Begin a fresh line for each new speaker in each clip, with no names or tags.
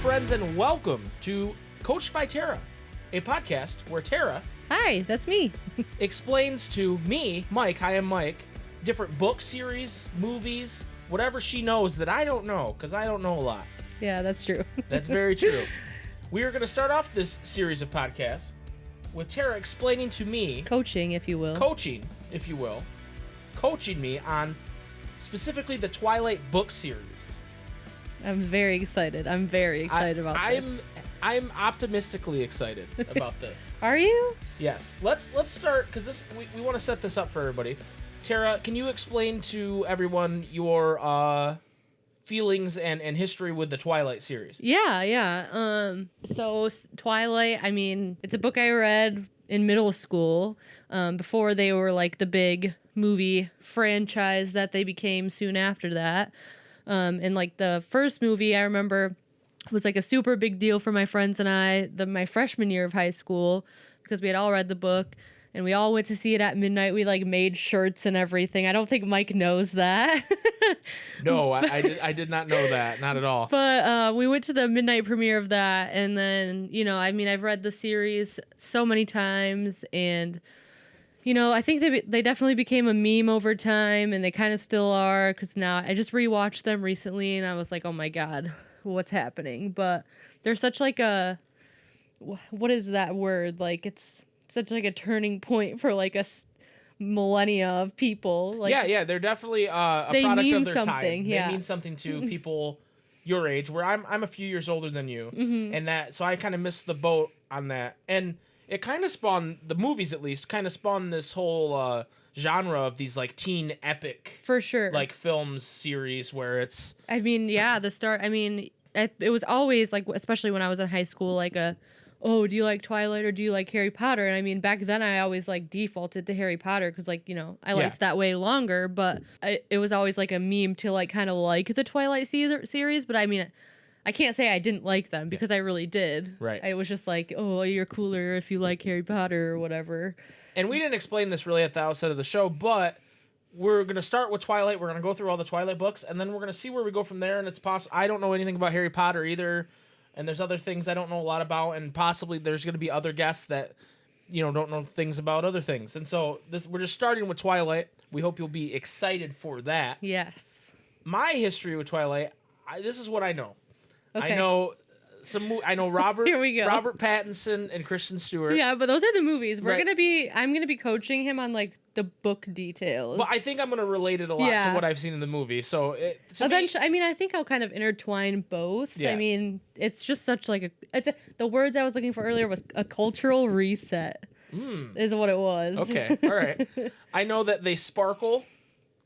friends, and welcome to Coached by Tara, a podcast where Tara
Hi, that's me.
explains to me, Mike, I am Mike, different book series, movies, whatever she knows that I don't know, because I don't know a lot.
Yeah, that's true.
That's very true. We are going to start off this series of podcasts with Tara explaining to me,
Coaching, if you will.
coaching, if you will, coaching me on specifically the Twilight book series.
I'm very excited. I'm very excited about this.
I'm optimistically excited about this.
Are you?
Yes. Let's start, because we want to set this up for everybody. Tara, can you explain to everyone your feelings and history with the Twilight series?
Yeah. So Twilight, I mean, it's a book I read in middle school, before they were like the big movie franchise that they became soon after that. And like the first movie I remember was like a super big deal for my friends and I, my freshman year of high school, because we had all read the book and we all went to see it at midnight. We like made shirts and everything. I don't think Mike knows that.
No, I did not know that. Not at all.
But we went to the midnight premiere of that. And then, I mean, I've read the series so many times, and I think they definitely became a meme over time, and they kind of still are, because now I just rewatched them recently, and I was like, oh my God, what's happening? But they're such like what is that word? Like, it's such like a turning point for like millennia of people. Like,
yeah, they're definitely a
they
product
mean
of their
something,
time.
yeah.
They mean something to people your age, where I'm a few years older than you, and so I kind of missed the boat on that. And it kind of spawned, the movies at least, kind of spawned this whole genre of these like teen epic,
for sure,
like films series where it's.
I mean, yeah, it was always like, especially when I was in high school, like oh, do you like Twilight or do you like Harry Potter? And I mean, back then I always like defaulted to Harry Potter because I liked that way longer. But it was always like a meme to like kind of like the Twilight series. But I mean, I can't say I didn't like them, because I really did.
Right.
I was just like, oh, you're cooler if you like Harry Potter or whatever.
And we didn't explain this really at the outset of the show, but we're going to start with Twilight. We're going to go through all the Twilight books, and then we're going to see where we go from there. And it's possible, I don't know anything about Harry Potter either, and there's other things I don't know a lot about, and possibly there's going to be other guests that don't know things about other things. And so we're just starting with Twilight. We hope you'll be excited for that.
Yes.
My history with Twilight, this is what I know.
Okay.
I know Robert.
Here we go.
Robert Pattinson and Kristen Stewart.
Yeah, but those are the movies.
Right.
I'm gonna be coaching him on like the book details.
But I think I'm gonna relate it a lot to what I've seen in the movie. So
eventually, I think I'll kind of intertwine both.
Yeah.
I mean, it's just such like the words I was looking for earlier was a cultural reset. Is what it was.
Okay, all right. I know that they sparkle.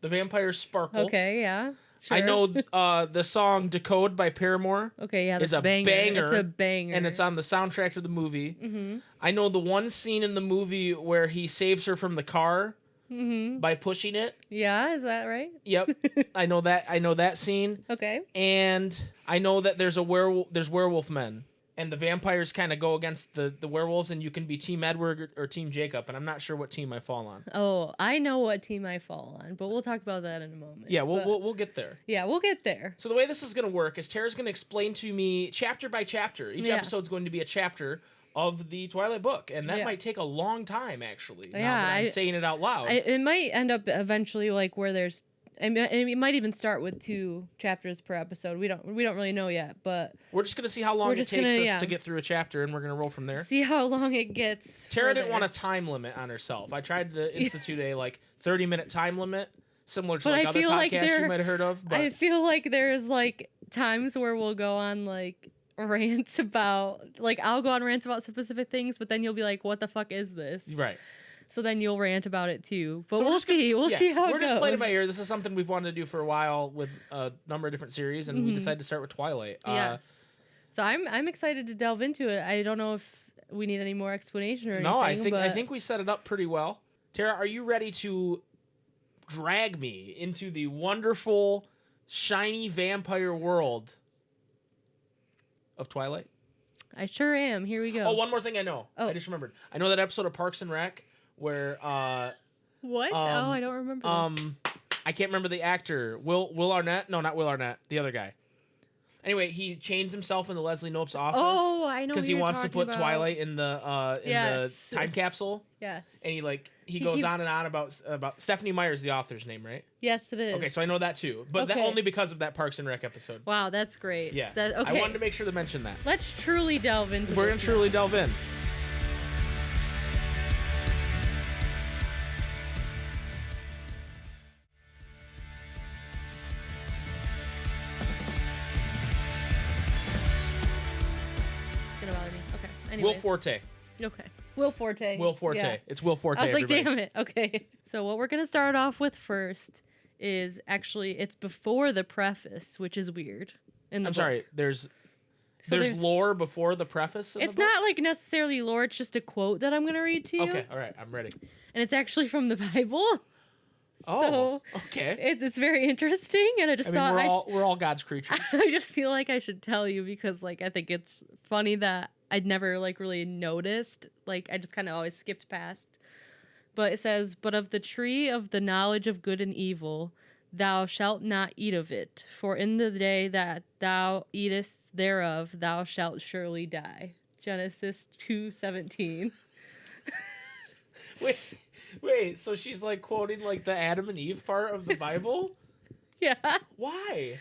The vampires sparkle.
Okay, yeah. Sure.
I know the song "Decode" by Paramore.
Okay, yeah, that's
is a banger.
It's a banger,
and it's on the soundtrack of the movie. Mm-hmm. I know the one scene in the movie where he saves her from the car by pushing it.
Yeah, is that right?
Yep, I know that. I know that scene.
Okay.
And I know that there's werewolf men. And the vampires kind of go against the werewolves, and you can be Team Edward or Team Jacob, and I'm not sure what team I fall on.
Oh, I know what team I fall on, but we'll talk about that in a moment.
Yeah, we'll get there.
Yeah, we'll get there.
So the way this is going to work is Tara's going to explain to me chapter by chapter. Each episode's going to be a chapter of the Twilight book, and that might take a long time, actually. Now that I'm saying it out loud.
It might end up eventually like where there's... I mean, it might even start with 2 chapters per episode. We don't really know yet, but
we're just gonna see how long it takes us to get through a chapter, and we're gonna roll from there.
See how long it gets.
Tara didn't want a time limit on herself. I tried to institute a 30-minute time limit, similar to other podcasts you might have heard of. But
I feel like there's like times where we'll go on like rants about I'll go on rants about specific things, but then you'll be like, "What the fuck is this?"
Right.
So then you'll rant about it too. But
so
we'll see. We'll see how it goes.
We're just playing it by ear. This is something we've wanted to do for a while with a number of different series, and we decided to start with Twilight.
Yes. So I'm excited to delve into it. I don't know if we need any more explanation or anything.
No, I think we set it up pretty well. Tara, are you ready to drag me into the wonderful, shiny vampire world of Twilight?
I sure am. Here we go.
Oh, one more thing I know. I just remembered. I know that episode of Parks and Rec where
what? I don't remember.
I can't remember the actor. Will Arnett? No, not Will Arnett. The other guy. Anyway, he chains himself into Leslie Knope's office.
Oh, I know.
Because he wants to put Twilight in the
Yes.
time capsule.
Yes.
And he goes on and on about Stephanie Meyer's the author's name, right?
Yes, it is.
Okay, so I know that too, but that only because of that Parks and Rec episode.
Wow, that's great.
Yeah.
Okay.
I wanted to make sure to mention that.
Let's truly delve into.
We're gonna truly delve in.
It's gonna bother me. Okay. Anyways.
Will Forte.
Okay. Will Forte.
Will Forte.
Yeah.
It's Will Forte.
I was like,
everybody.
damn it. Okay. So what we're gonna start off with first is actually it's before the preface, which is weird. In the
I'm
book.
sorry. There's lore before the preface.
It's
the book?
not like necessarily lore. It's just a quote that I'm gonna read to you.
Okay. All right. I'm ready.
And it's actually from the Bible.
Oh.
So
okay.
it's very interesting, and I just thought
we're all God's creatures.
I just feel like I should tell you because like I think it's funny that I'd never like really noticed. Like I just kind of always skipped past. But it says, "But of the tree of the knowledge of good and evil, thou shalt not eat of it, for in the day that thou eatest thereof, thou shalt surely die." Genesis 2:17.
Wait. So she's like quoting like the Adam and Eve part of the Bible?
Yeah.
Why?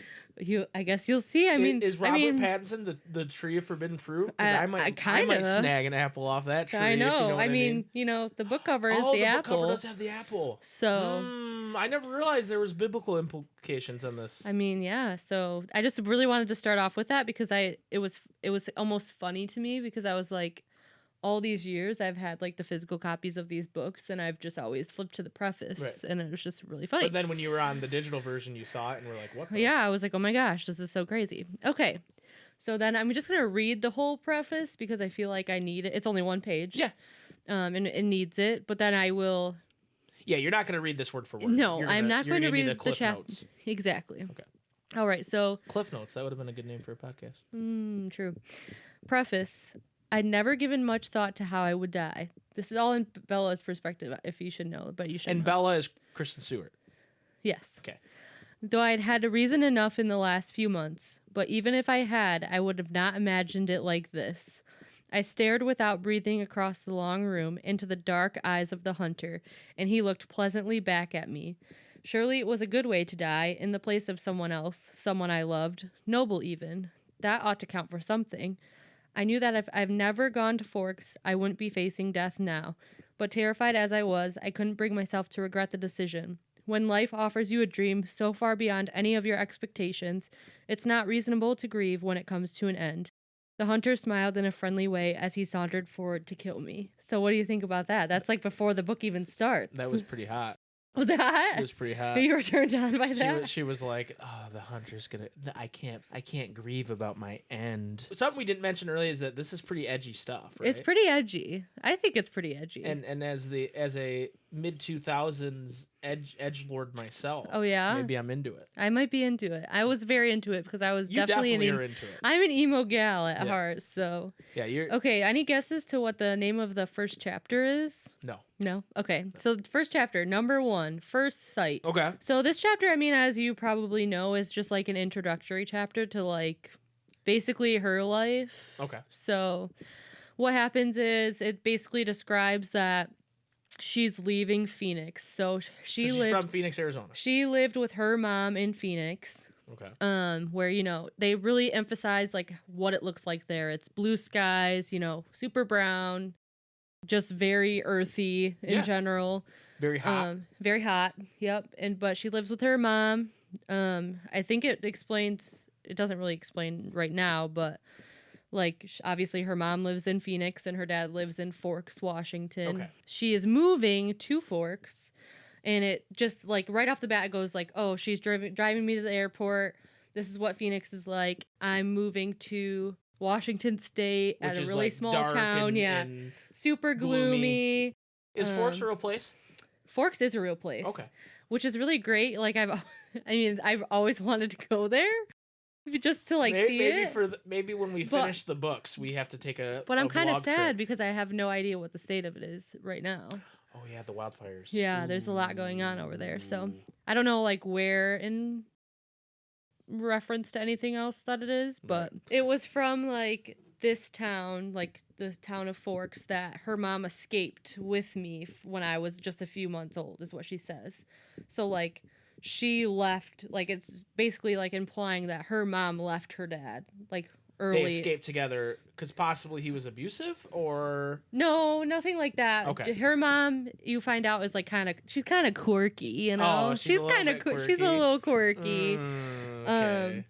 I guess you'll see. I mean,
is Robert Pattinson the tree of forbidden fruit? 'Cause I might
kinda.
snag an apple off that tree.
I know.
If you know what
I mean, the book cover is the apple.
Book cover does have the apple.
So
I never realized there was biblical implications in this.
I mean, yeah. So I just really wanted to start off with that because it was almost funny to me because I was like, all these years I've had like the physical copies of these books and I've just always flipped to the preface,
right.
and it was just really funny.
But then when you were on the digital version, you saw it and were like, what?
Yeah, I was like, oh my gosh, this is so crazy. Okay. So then I'm just going to read the whole preface because I feel like I need it. It's only one page.
Yeah.
And it needs it, but then I will.
Yeah, you're not going to read this word for word.
No, I'm not going to read the chapter.
Notes.
Exactly.
Okay.
All right. So
Cliff Notes. That would have been a good name for a podcast.
True. Preface. I'd never given much thought to how I would die. This is all in Bella's perspective, if you should know, but you should
And
know.
Bella is Kristen Stewart.
Yes.
Okay.
Though I'd had reason enough in the last few months, but even if I had, I would have not imagined it like this. I stared without breathing across the long room into the dark eyes of the hunter, and he looked pleasantly back at me. Surely it was a good way to die, in the place of someone else, someone I loved, noble even. That ought to count for something. I knew that if I've never gone to Forks, I wouldn't be facing death now. But terrified as I was, I couldn't bring myself to regret the decision. When life offers you a dream so far beyond any of your expectations, it's not reasonable to grieve when it comes to an end. The hunter smiled in a friendly way as he sauntered forward to kill me. So what do you think about that? That's like before the book even starts.
That was pretty hot.
Was that hot?
It was pretty hot.
You were turned on by that?
She was like, "Oh, the hunter's gonna. I can't grieve about my end." Something we didn't mention earlier is that this is pretty edgy stuff. Right?
It's pretty edgy. I think it's pretty edgy.
And as a mid 2000s edgelord myself.
Oh yeah.
Maybe I'm into it.
I might be into it. I was very into it because I was
You
definitely
are into it.
I'm an emo gal at heart. So
yeah, you're
okay. Any guesses to what the name of the first chapter is?
No.
No. Okay. So the first chapter, number 1, First Sight.
Okay.
So this chapter, I mean, as you probably know, is just like an introductory chapter to like basically her life.
Okay.
So what happens is it basically describes that she's leaving Phoenix. So she's
from Phoenix, Arizona.
She lived with her mom in Phoenix.
Okay.
Where, they really emphasize like what it looks like there. It's blue skies, super brown, just very earthy in general.
Very hot.
Very hot. Yep. But she lives with her mom. I think it doesn't really explain right now, but like obviously her mom lives in Phoenix and her dad lives in Forks, Washington.
Okay.
She is moving to Forks. And it just like right off the bat it goes like, oh, she's driving me to the airport. This is what Phoenix is like. I'm moving to Washington State at a really like small town. And super gloomy.
Is Forks a real place?
Forks is a real place.
Okay.
Which is really great. Like I've always wanted to go there. Just to like see it.
Maybe when we finish the books, we have to take a.
But I'm kind of sad
trip.
because I have no idea what the state of it is right now.
Oh yeah, the wildfires.
Yeah, there's a lot going on over there. So I don't know like where in reference to anything else that it is, but it was from like this town, like the town of Forks, that her mom escaped with me when I was just a few months old, is what she says. So like she left, like it's basically like implying that her mom left her dad like early.
They escaped together because possibly he was abusive, or
no, nothing like that.
Okay.
Her mom, you find out, is like she's kind of quirky, you know.
Oh, she's
kind of
quirky.
she's a little quirky.
Okay.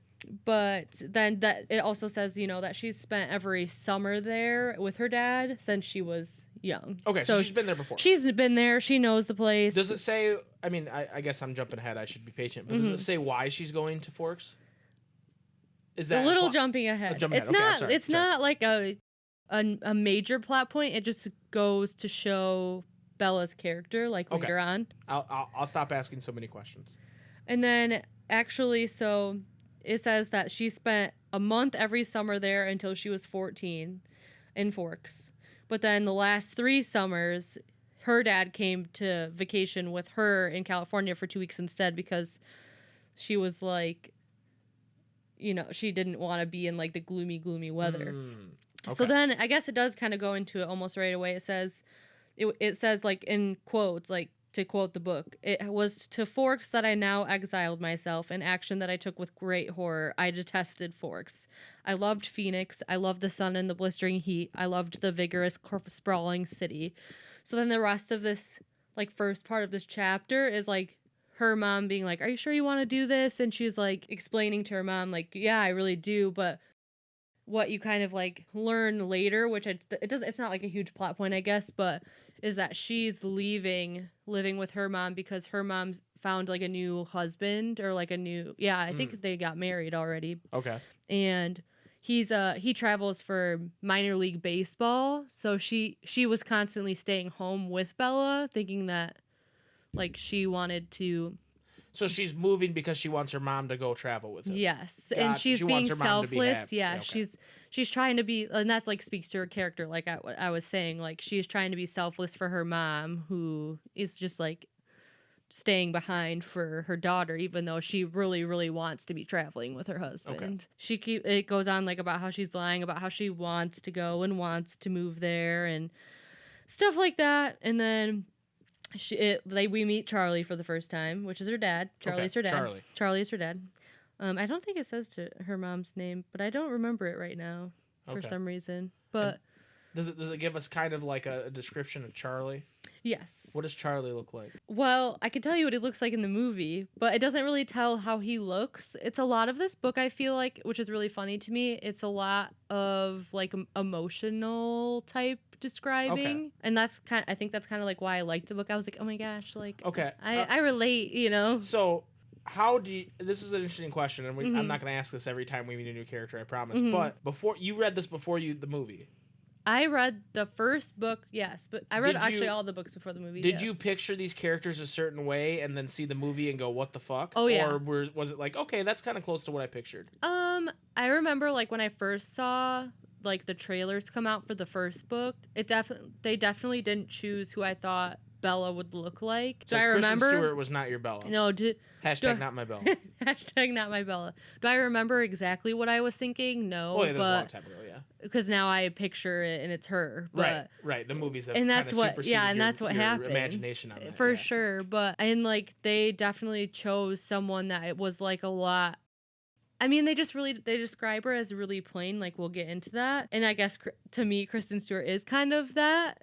But then that it also says, you know, that she's spent every summer there with her dad since she was young.
Okay, so she's been there before.
She's been there. She knows the place.
Does it say? I mean, I guess I'm jumping ahead. I should be patient. But does it say why she's going to Forks? Is that
a little jumping ahead? It's not. It's not like a major plot point. It just goes to show Bella's character, like later on.
I'll stop asking so many questions.
And then actually, so it says that she spent a month every summer there until she was 14 in Forks. But then the last 3 summers, her dad came to vacation with her in California for 2 weeks instead because she was like, you know, she didn't want to be in like the gloomy weather.
Okay.
So then I guess it does kind of go into it almost right away. It says like in quotes, like to quote the book, it was to Forks that I now exiled myself, an action that I took with great horror. I detested Forks. I loved Phoenix. I loved the sun and the blistering heat. I loved the vigorous, sprawling city. So then the rest of this, like, first part of this chapter is like her mom being like, are you sure you want to do this? And she's like explaining to her mom, like, yeah, I really do. But what you kind of like learn later, which it's not like a huge plot point, I guess, but is that she's living with her mom because her mom's found like a new husband or like a new, I think they got married already.
Okay.
And he travels for minor league baseball. So she was constantly staying home with Bella, thinking that like she wanted to.
So she's moving because she wants her mom to go travel with him.
Yes, and she's being selfless. Yeah,
okay.
she's trying to be, and that like speaks to her character. Like I was saying, like she's trying to be selfless for her mom, who is just like staying behind for her daughter, even though she really, really wants to be traveling with her husband. Okay. It goes on like about how she's lying about how she wants to go and wants to move there and stuff like that, and then. We meet Charlie for the first time, which is her dad. Charlie's her dad. Charlie is her dad. I don't think it says to her mom's name, but I don't remember it right now for some reason. But
does it give us kind of like a description of Charlie?
Yes.
What does Charlie look like?
Well, I can tell you what he looks like in the movie, but it doesn't really tell how he looks. It's a lot of this book, I feel like, which is really funny to me. It's a lot of like emotional type describing, and I think that's kind of like why I liked the book. I was like, oh my gosh, like I relate, you know.
So how do you, this is an interesting question, and I'm not going to ask this every time we meet a new character, I promise, but before you read this before the movie,
I read the first book, yes, but I read all the books before the movie.
Did you picture these characters a certain way and then see the movie and go, what the fuck?
Oh, yeah.
Or was it like, okay, that's kind of close to what I pictured?
I remember like when I first saw like the trailers come out for the first book, they definitely didn't choose who I thought Bella would look like.
So
I remember?
Kristen Stewart was not your Bella.
No.
Hashtag not my Bella.
Hashtag not my Bella. Do I remember exactly what I was thinking? No.
Oh, yeah, that was a long time ago, yeah.
Because now I picture it and it's her. But,
right. The movies have
and that's what, and that's what happened.
Imagination on that,
for sure. But and like they definitely chose someone that it was like a lot. I mean, they describe her as really plain. Like we'll get into that. And I guess to me, Kristen Stewart is kind of that.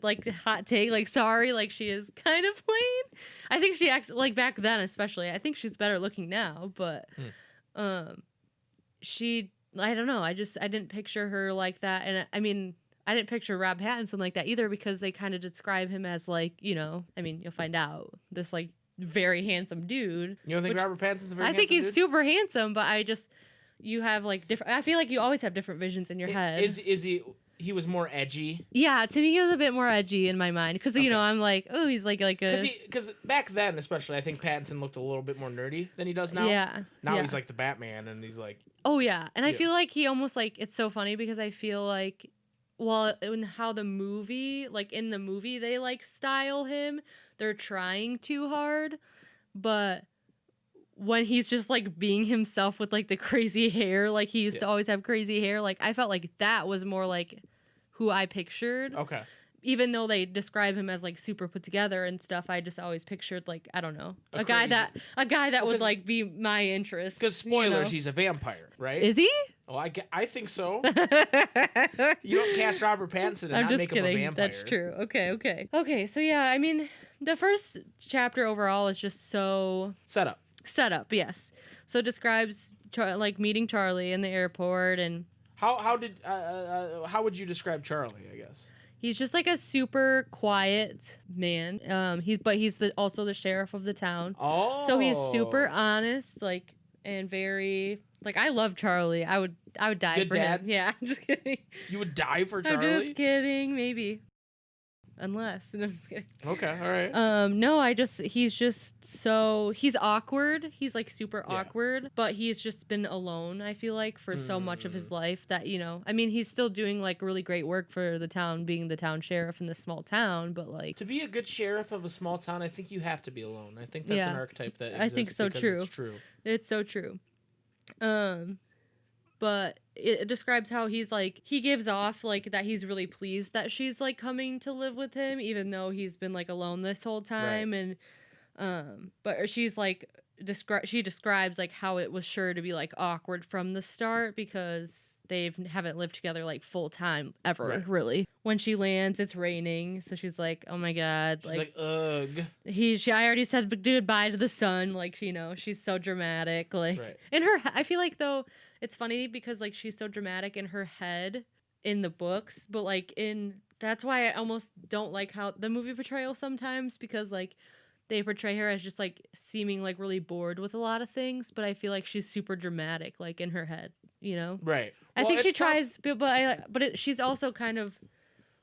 Like hot take. Like sorry, like she is kind of plain. I think she acted like back then, especially. I think she's better looking now, but she. I don't know. I didn't picture her like that. And I mean, I didn't picture Rob Pattinson like that either because they kind of describe him as like, you know, I mean, you'll find out this like very handsome dude.
You don't think Robert Pattinson's a very handsome dude?
I think he's super handsome, but you have like different, I feel like you always have different visions in your head.
Is he was more edgy?
Yeah, to me he was a bit more edgy in my mind because you know I'm like, oh, he's like a
because back then especially I think Pattinson looked a little bit more nerdy than he does now.
Yeah.
Now he's like the Batman and he's like.
Oh yeah, and I feel like he almost like it's so funny because I feel like, well, in how the movie like in the movie they like style him, they're trying too hard, but when he's just like being himself with like the crazy hair, like he used to always have crazy hair, like I felt like that was more like who I pictured.
Okay.
Even though they describe him as like super put together and stuff, I just always pictured like, I don't know, a guy that would like be my interest.
Because spoilers, he's a vampire, right?
Is he?
Oh, I think so. You don't cast Robert Pattinson and not make him a vampire.
That's true. Okay. So yeah, I mean, the first chapter overall is just so set up. Yes. So it describes like meeting Charlie in the airport and
how would you describe Charlie? I guess
he's just like a super quiet man. He's also the sheriff of the town.
Oh.
So he's super honest, like, and very like, I love Charlie. I would die
Good
for
dad?
him. Yeah, I'm just kidding.
You would die for Charlie?
I'm just kidding. Maybe. Unless. No, I'm just kidding.
Okay, all right.
No, he's just so, he's awkward. He's like super awkward, but he's just been alone, I feel like, for so much of his life that, you know, I mean, he's still doing like really great work for the town, being the town sheriff in this small town, but like.
To be a good sheriff of a small town, I think you have to be alone. I think that's an archetype that exists.
I think so too.
It's true.
It's so true. But it describes how he's like, he gives off like that he's really pleased that she's like coming to live with him, even though he's been like alone this whole time.
Right.
And but she's like she describes like how it was sure to be like awkward from the start because they haven't lived together like full time ever, really. When she lands, it's raining, so she's like, oh my god,
She's like ugh.
I already said goodbye to the sun, like, you know, she's so dramatic, like in her. I feel like though it's funny because like she's so dramatic in her head in the books, but like that's why I almost don't like how the movie portrayal sometimes, because like they portray her as just like seeming like really bored with a lot of things, but I feel like she's super dramatic like in her head, you know?
Right.
I think she tries, but she's also kind of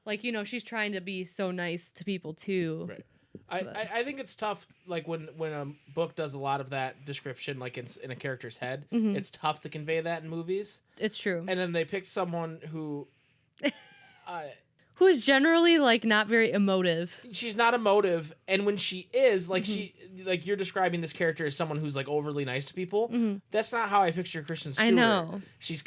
like, you know, she's trying to be so nice to people too.
Right. I think it's tough, like when a book does a lot of that description, like in a character's head, it's tough to convey that in movies.
It's true.
And then they picked someone who
who is generally like not very emotive.
She's not emotive, and when she is, like you're describing this character as someone who's like overly nice to people. That's not how I picture Kristen Stewart.
I know.
She's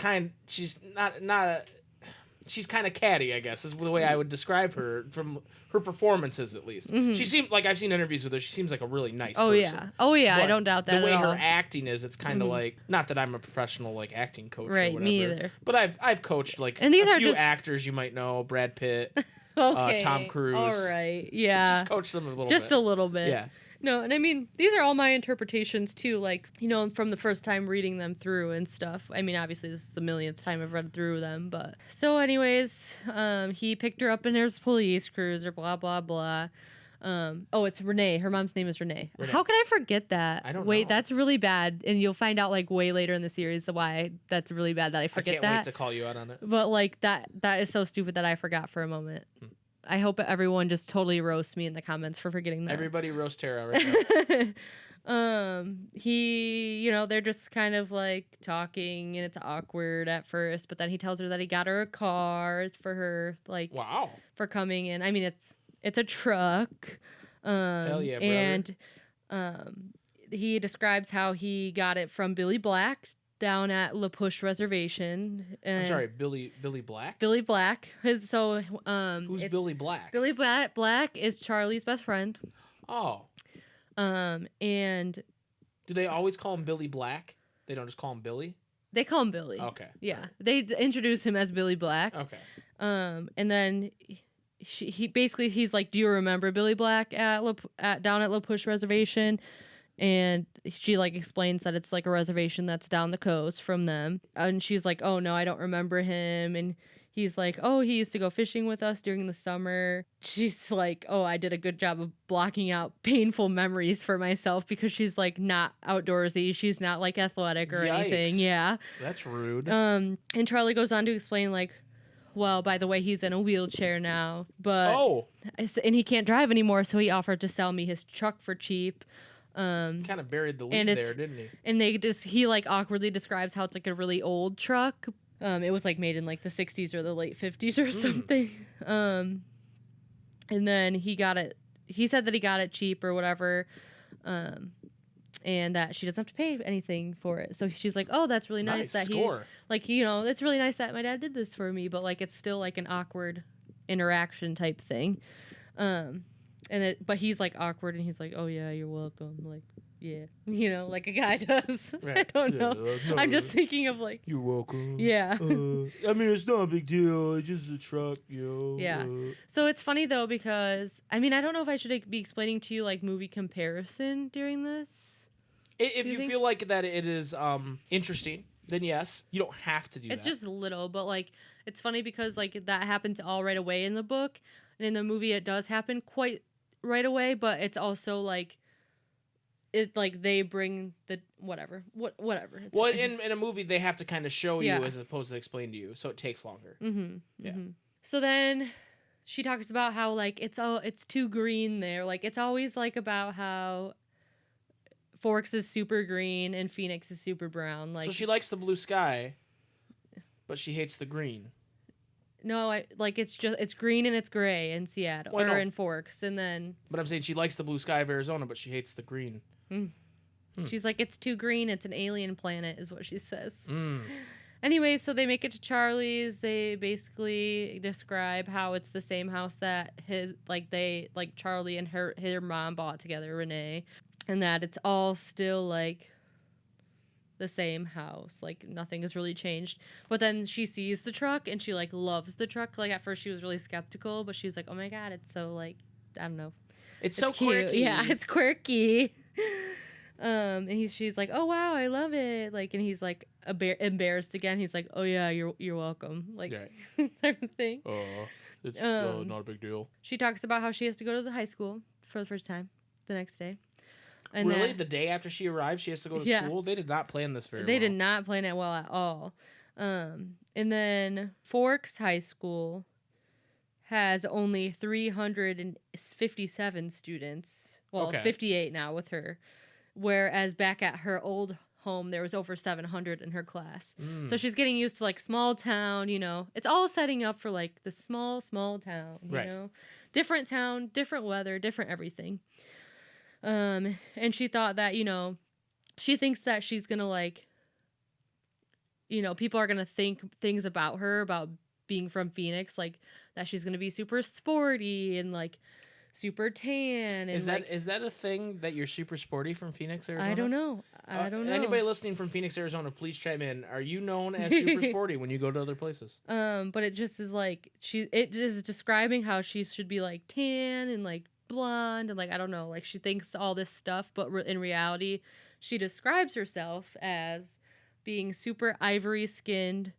she's kind of catty, I guess, is the way I would describe her from her performances, at least. She seems like, I've seen interviews with her, she seems like a really nice person.
Oh yeah,
but
I don't doubt that
the way
at all.
her acting is, it's kind of like, not that I'm a professional like acting coach or whatever.
Me either.
But I've coached like
and these
a
are
few
just
actors you might know, Brad Pitt,
okay.
Tom Cruise.
All right, yeah.
Just coach them a little bit.
Just a little bit.
Yeah.
No, and I mean, these are all my interpretations too, like, you know, from the first time reading them through and stuff. I mean, obviously, this is the millionth time I've read through them, but... So anyways, he picked her up in his police cruiser, blah, blah, blah. Oh, it's Renee. Her mom's name is Renee. How could I forget that?
I don't
Wait,
know.
that's really bad, and you'll find out, like, way later in the series why that's really bad that I forget
I can't wait to call you out on it.
But, like, that is so stupid that I forgot for a moment. I hope everyone just totally roasts me in the comments for forgetting that.
Everybody roast Tara right now.
You know, they're just kind of like talking and it's awkward at first, but then he tells her that he got her a car for her, like,
wow,
for coming in. I mean, it's a truck.
Hell yeah, brother.
And he describes how he got it from Billy Black down at La Push Reservation.
I'm sorry, Billy Black?
Billy Black.
Who's Billy Black?
Billy Black is Charlie's best friend.
Oh.
And
do they always call him Billy Black? They don't just call him Billy?
They call him Billy.
Okay.
Yeah. They introduce him as Billy Black.
Okay.
And then he's like, do you remember Billy Black down at La Push Reservation? And she like explains that it's like a reservation that's down the coast from them. And she's like, oh no, I don't remember him. And he's like, oh, he used to go fishing with us during the summer. She's like, oh, I did a good job of blocking out painful memories for myself because she's like not outdoorsy. She's not like athletic or anything. Yeah.
That's rude.
And Charlie goes on to explain like, well, by the way, he's in a wheelchair now, but and he can't drive anymore. So he offered to sell me his truck for cheap.
Kind of buried the lead there, didn't he? And
he like awkwardly describes how it's like a really old truck. It was like made in like the 60s or the late 50s or something. And then he said that he got it cheap or whatever. and that she doesn't have to pay anything for it. So she's like, oh, that's really nice that
score.
it's really nice that my dad did this for me, but like it's still like an awkward interaction type thing. But he's like awkward, and he's like, oh yeah, you're welcome. Like, yeah, like a guy does.
Right.
I don't know. I'm just thinking of like,
you're welcome.
yeah.
I mean, it's not a big deal. It's just a truck,
Yeah. So it's funny though, because I mean, I don't know if I should be explaining to you like movie comparison during this.
If you feel like that it is interesting, then yes. You don't have to do that.
It's just little, but like it's funny because like that happened all right away in the book, and in the movie it does happen quite right away, but it's also like it like they bring the whatever. It's
well,
fine.
in a movie they have to kind of show you as opposed to explain to you, so it takes longer.
Mm-hmm.
Yeah.
Mm-hmm. So then she talks about how like it's too green there. Like it's always like about how Forks is super green and Phoenix is super brown. Like,
so she likes the blue sky, but she hates the green.
No, it's green and it's gray in Seattle or in Forks, and then.
But I'm saying she likes the blue sky of Arizona, but she hates the green.
She's like, it's too green. It's an alien planet, is what she says.
Mm.
Anyway, so they make it to Charlie's. They basically describe how it's the same house that Charlie and her mom bought together, Renee, and that it's all still like the same house, like nothing has really changed. But then she sees the truck and she like loves the truck. Like at first she was really skeptical, but she's like, oh my god, it's so like, I don't know,
it's so
cute.
quirky.
Yeah, it's quirky. And she's like, oh wow, I love it. Like, and he's like embarrassed again. He's like, oh yeah, you're welcome. Like, right. Type of thing.
It's not a big deal.
She talks about how she has to go to the high school for the first time the next day. And
really? The day after she arrived, she has to go to school? They did not plan this very well.
They did not plan it well at all. And then Forks High School has only 357 students. Well, 58 now with her. Whereas back at her old home, there was over 700 in her class. So she's getting used to like small town, It's all setting up for like the small town, you know? Different town, different weather, different everything. And she thought that, she thinks that she's gonna like, people are gonna think things about her, about being from Phoenix, like that she's gonna be super sporty and like super tan. And
is that a thing that you're super sporty from Phoenix, Arizona?
I don't know.
Anybody listening from Phoenix, Arizona, please chime in. Are you known as super sporty when you go to other places? But
it just is like it is describing how she should be like tan and like blonde and like I don't know, like she thinks all this stuff, but in reality she describes herself as being super ivory skinned,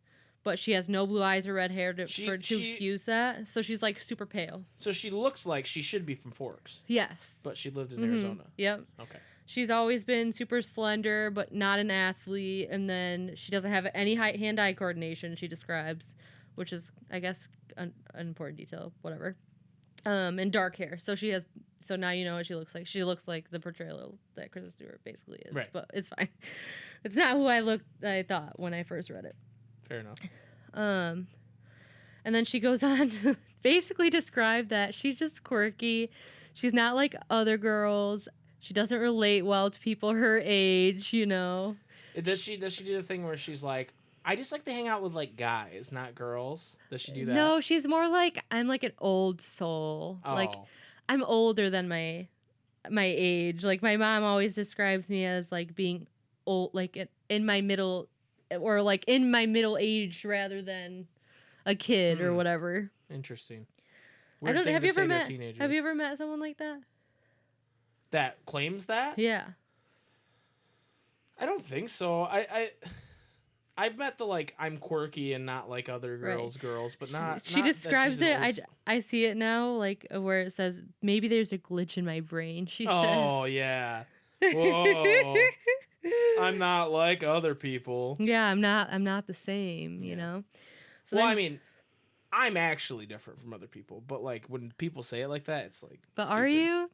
but she has no blue eyes or red hair to excuse that, so she's like super pale.
So she looks like she should be from Forks.
Yes,
but she lived in Arizona.
Yep.
Okay. She's
always been super slender but not an athlete, and then she doesn't have any hand-eye coordination, she describes, which is I guess an important detail, whatever. And dark hair. So now you know what she looks like. She looks like the portrayal that Kristen Stewart basically is.
Right.
But it's fine. It's not who I thought when I first read it.
Fair enough.
And then she goes on to basically describe that she's just quirky. She's not like other girls. She doesn't relate well to people her age,
Does she do the thing where she's like, I just like to hang out with like guys, not girls? Does she do that?
No, she's more like, I'm like an old soul.
Oh.
Like I'm older than my age. Like my mom always describes me as like being old, like in my middle age rather than a kid or whatever.
Interesting.
Have you ever met someone like that?
That claims that?
Yeah.
I don't think so. I've met the like I'm quirky and not like other girls, but not.
She describes it. I see it now, like where it says maybe there's a glitch in my brain. She says.
Oh yeah. Whoa. I'm not like other people.
Yeah, I'm not the same. You know. So
I mean, I'm actually different from other people, but like when people say it like that, it's like.
But
stupid.
Are you?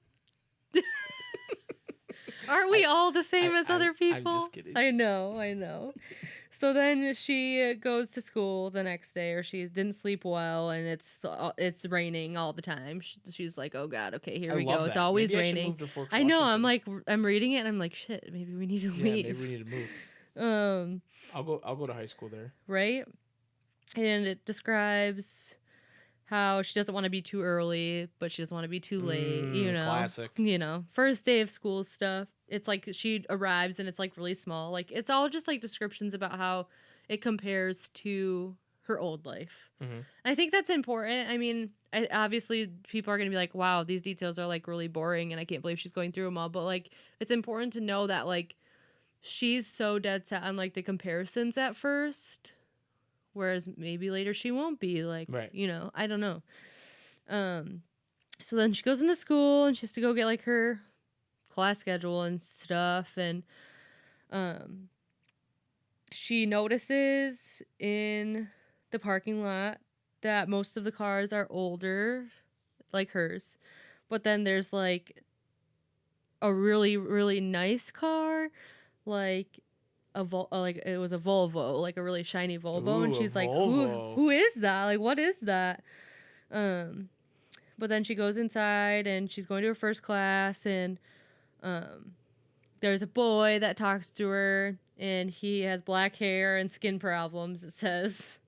Aren't we all the same as other people?
I'm just kidding.
I know. So then she goes to school the next day, or she didn't sleep well, and it's raining all the time. She's like, "Oh God, okay, here
I
we
love
go. It's
that.
always
Maybe I should
raining."
move to Fort
I know. I'm
Washington.
like, I'm reading it, and I'm like, "Shit, maybe we need to
Yeah,
leave."
maybe we need to move.
Um,
I'll go to high school there.
right? And it describes how she doesn't want to be too early, but she doesn't want to be too late,
Classic.
First day of school stuff. It's like she arrives and it's like really small. Like it's all just like descriptions about how it compares to her old life.
Mm-hmm.
I think that's important. I mean, obviously people are going to be like, wow, these details are like really boring and I can't believe she's going through them all. But like, it's important to know that like she's so dead set on like the comparisons at first. Whereas maybe later she won't be like,
right.
I don't know. So then she goes into school and she has to go get like her class schedule and stuff. And she notices in the parking lot that most of the cars are older, like hers. But then there's like a really, really nice car, like like it was a Volvo, like a really shiny Volvo.
Ooh,
and she's like,
Volvo.
who is that? Like, what is that? But then she goes inside and she's going to her first class, and there's a boy that talks to her, and he has black hair and skin problems, it says.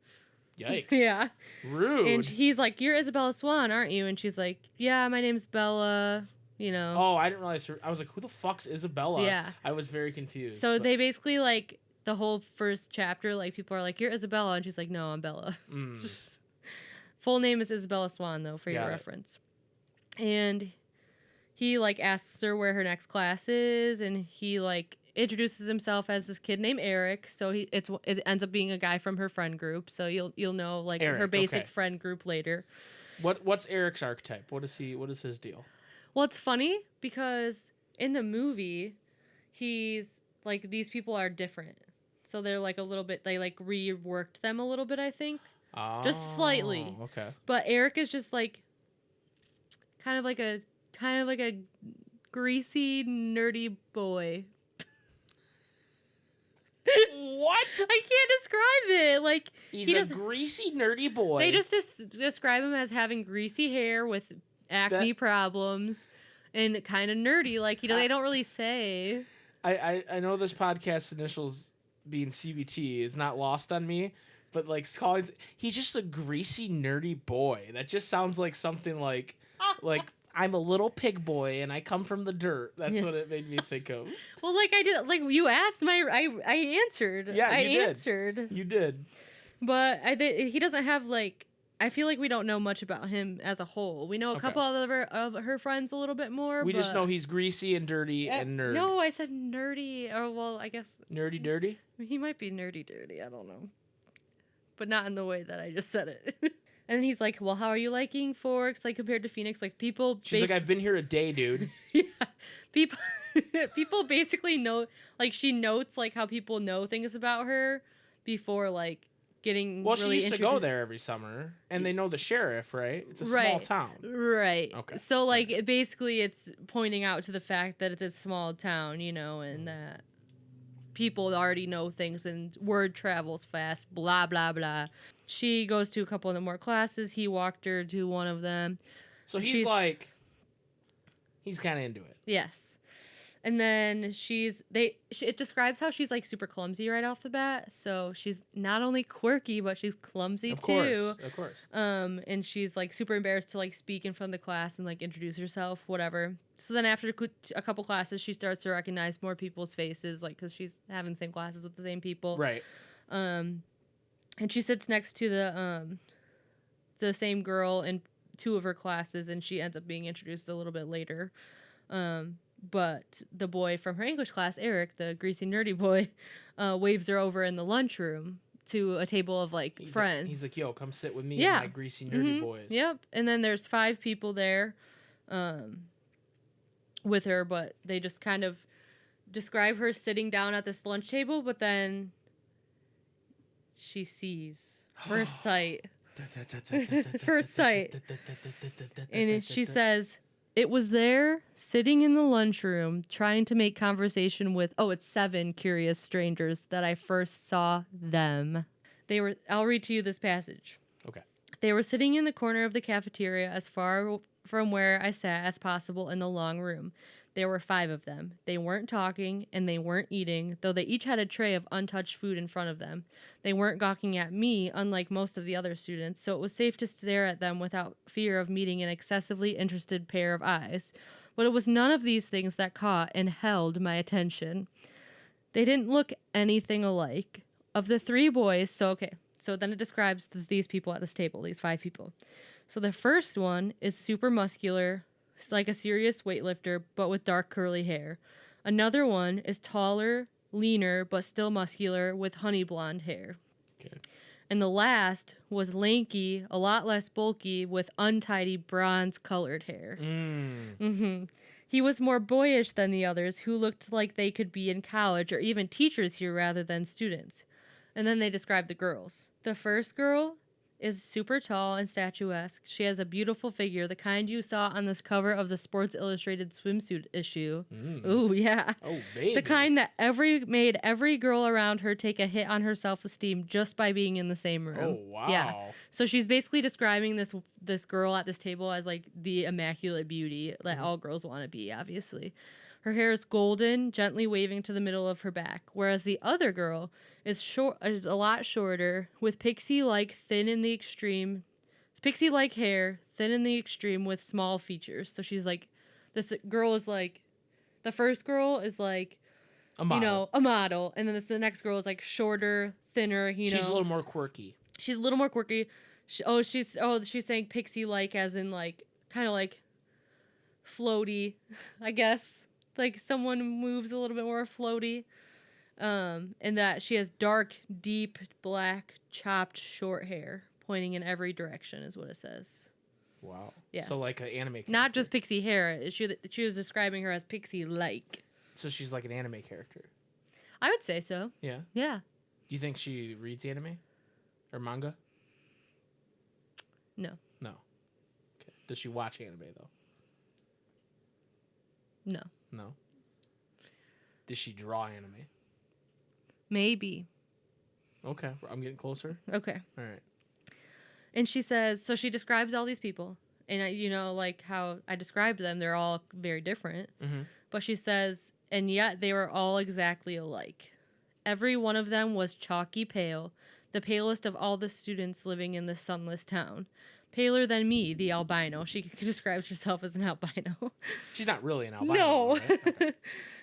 Yikes.
Yeah.
Rude.
And he's like, "You're Isabella Swan, aren't you?" And she's like, "Yeah, my name's Bella."
Oh, I didn't realize I was like, who the fuck's Isabella?
Yeah.
I was very confused.
So they basically like the whole first chapter, like people are like, "You're Isabella," and she's like, "No, I'm Bella." Full name is Isabella Swan, though, for your reference. And he like asks her where her next class is, and he like introduces himself as this kid named Eric. So it ends up being a guy from her friend group. So you'll know like
Eric,
her basic
okay.
friend group later.
What's Eric's archetype? What is his deal?
Well, it's funny because in the movie, he's like, these people are different. So they're like a little bit, they like reworked them a little bit, I think.
Oh,
Just slightly.
Okay.
But Eric is just like kind of like a greasy, nerdy boy.
What?
I can't describe it. Like
He's a greasy, nerdy boy.
They just describe him as having greasy hair with acne problems and kind of nerdy. Like they don't really say.
I know this podcast's initials being CBT is not lost on me, but like he's just a greasy, nerdy boy. That just sounds like something like I'm a little pig boy and I come from the dirt. That's what it made me think of.
Well, like I did, like you asked I answered.
Yeah,
I
you
answered.
Did. You did.
But he doesn't have like, I feel like we don't know much about him as a whole. We know a couple of her friends a little bit more.
We just know he's greasy and dirty and nerd.
No, I said nerdy. Or well, I guess
nerdy dirty.
He might be nerdy dirty. I don't know, but not in the way that I just said it. And he's like, "Well, how are you liking Forks? Like compared to Phoenix? Like people."
She's like, "I've been here a day, dude."
Yeah, people basically know. Like she notes like how people know things about her before like getting.
Well,
really
she used to go there every summer, and they know the sheriff, right? It's a small town,
right?
Okay.
So like basically, it's pointing out to the fact that it's a small town, and that people already know things and word travels fast. Blah blah blah. She goes to a couple of the more classes. He walked her to one of them.
So he's kind of into it.
Yes. And then it describes how she's like super clumsy right off the bat. So she's not only quirky, but she's clumsy too.
Of course.
And she's like super embarrassed to like speak in front of the class and like introduce herself, whatever. So then after a couple classes, she starts to recognize more people's faces, like because she's having the same classes with the same people.
Right.
And she sits next to the same girl in two of her classes, and she ends up being introduced a little bit later. But the boy from her English class, Eric, the greasy nerdy boy, waves her over in the lunchroom to a table of friends.
He's like, "Yo, come sit with me and my greasy nerdy boys."
Yep. And then there's 5 people there with her, but they just kind of describe her sitting down at this lunch table, but then she sees first sight. First sight. And she says, It was there, sitting in the lunchroom, trying to make conversation with, it's 7 curious strangers that I first saw them. I'll read to you this passage.
Okay.
They were sitting in the corner of the cafeteria as far from where I sat as possible in the long room. There were 5 of them. They weren't talking and they weren't eating, though they each had a tray of untouched food in front of them. They weren't gawking at me, unlike most of the other students, so it was safe to stare at them without fear of meeting an excessively interested pair of eyes. But it was none of these things that caught and held my attention. They didn't look anything alike. Of the 3 boys, so then it describes these people at this table, these 5 people. So the first one is super muscular, like a serious weightlifter, but with dark curly hair. Another one is taller, leaner, but still muscular with honey blonde hair.
Okay.
And the last was lanky, a lot less bulky, with untidy bronze-colored hair. He was more boyish than the others, who looked like they could be in college or even teachers here rather than students. And then they describe the girls. The first girl is super tall and statuesque. She has a beautiful figure, the kind you saw on this cover of the Sports Illustrated swimsuit issue. Ooh, yeah.
Oh, baby.
The kind that made every girl around her take a hit on her self-esteem just by being in the same room.
Oh, wow.
Yeah. So she's basically describing this girl at this table as like the immaculate beauty that all girls want to be, obviously. Her hair is golden, gently waving to the middle of her back, whereas the other girl is a lot shorter, with pixie-like hair, thin in the extreme, with small features. So she's like, the first girl is like,
a model.
A model, and then the next girl is like shorter, thinner,
She's a little more quirky.
She's a little more quirky. She's saying pixie-like as in like, kind of like floaty, I guess. Like someone moves a little bit more floaty. And that she has dark, deep, black, chopped, short hair pointing in every direction is what it says.
Wow.
Yes.
So like an anime character.
Not just pixie hair. She was describing her as pixie-like.
So she's like an anime character.
I would say so.
Yeah.
Yeah.
Do you think she reads anime? Or manga?
No.
No. Okay. Does she watch anime though?
No.
No. Does she draw anime?
Maybe.
Okay. I'm getting closer.
Okay.
All right.
And she says, so she describes all these people. And, like how I described them, they're all very different.
Mm-hmm.
But she says, and yet they were all exactly alike. Every one of them was chalky pale, the palest of all the students living in this sunless town. Paler than me, the albino. She describes herself as an albino.
She's not really an albino.
No.
Right? Okay.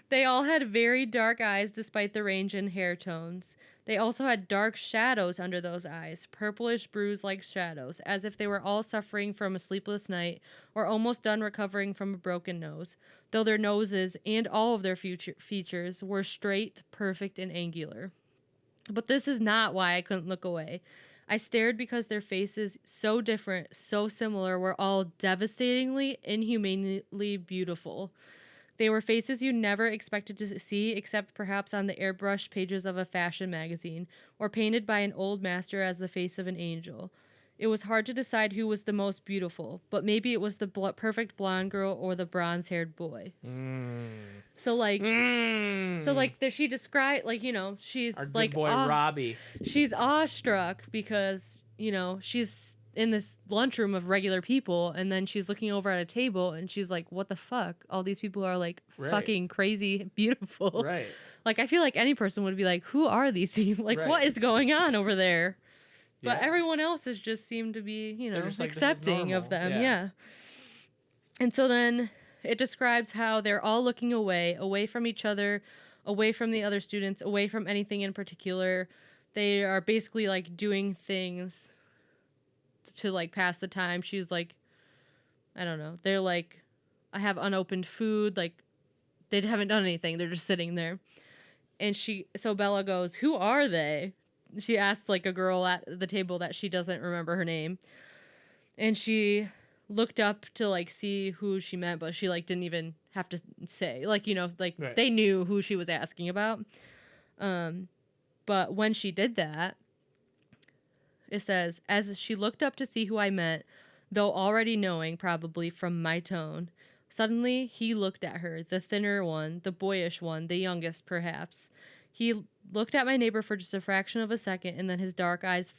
They all had very dark eyes despite the range in hair tones. They also had dark shadows under those eyes, purplish bruise-like shadows, as if they were all suffering from a sleepless night or almost done recovering from a broken nose, though their noses and all of their features were straight, perfect, and angular. But this is not why I couldn't look away. I stared because their faces, so different, so similar, were all devastatingly, inhumanely beautiful. They were faces you never expected to see except perhaps on the airbrushed pages of a fashion magazine, or painted by an old master as the face of an angel. It was hard to decide who was the most beautiful, but maybe it was the perfect blonde girl or the bronze-haired boy. She described, she's
Our good
like,
boy Robbie.
She's awestruck because, she's in this lunchroom of regular people, and then she's looking over at a table and she's like, what the fuck? All these people are like fucking crazy beautiful.
Right.
Like, I feel like any person would be like, who are these people? Like, what is going on over there? But everyone else has just seemed to be, accepting of them. Yeah. And so then it describes how they're all looking away from each other, away from the other students, away from anything in particular. They are basically like doing things to like pass the time. She's like, I don't know. They're like, I have unopened food. Like, they haven't done anything. They're just sitting there. And so Bella goes, who are they? She asked like a girl at the table that she doesn't remember her name. And she looked up to like see who she meant, but she like didn't even have to say, They knew who she was asking about. But when she did that, it says, as she looked up to see who I meant, though already knowing probably from my tone, Suddenly, he looked at her, the thinner one, the boyish one, the youngest, perhaps. He looked at my neighbor for just a fraction of a second, and then his dark eyes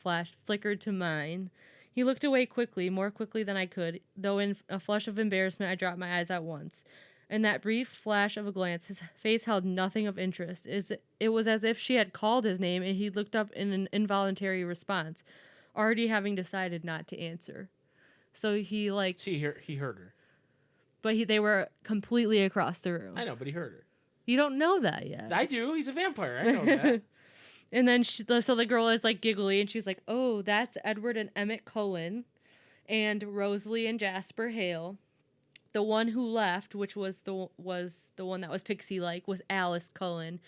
flickered to mine. He looked away quickly, more quickly than I could, though in a flush of embarrassment I dropped my eyes at once. In that brief flash of a glance, his face held nothing of interest. It was as if she had called his name, and he looked up in an involuntary response, already having decided not to answer. So he, like...
he heard her.
But they were completely across the room.
I know, but he heard her.
You don't know that yet.
I do. He's a vampire. I know that.
And then so the girl is like giggly, and she's like, "Oh, that's Edward and Emmett Cullen, and Rosalie and Jasper Hale. The one who left, which was the one that was pixie-like, was Alice Cullen,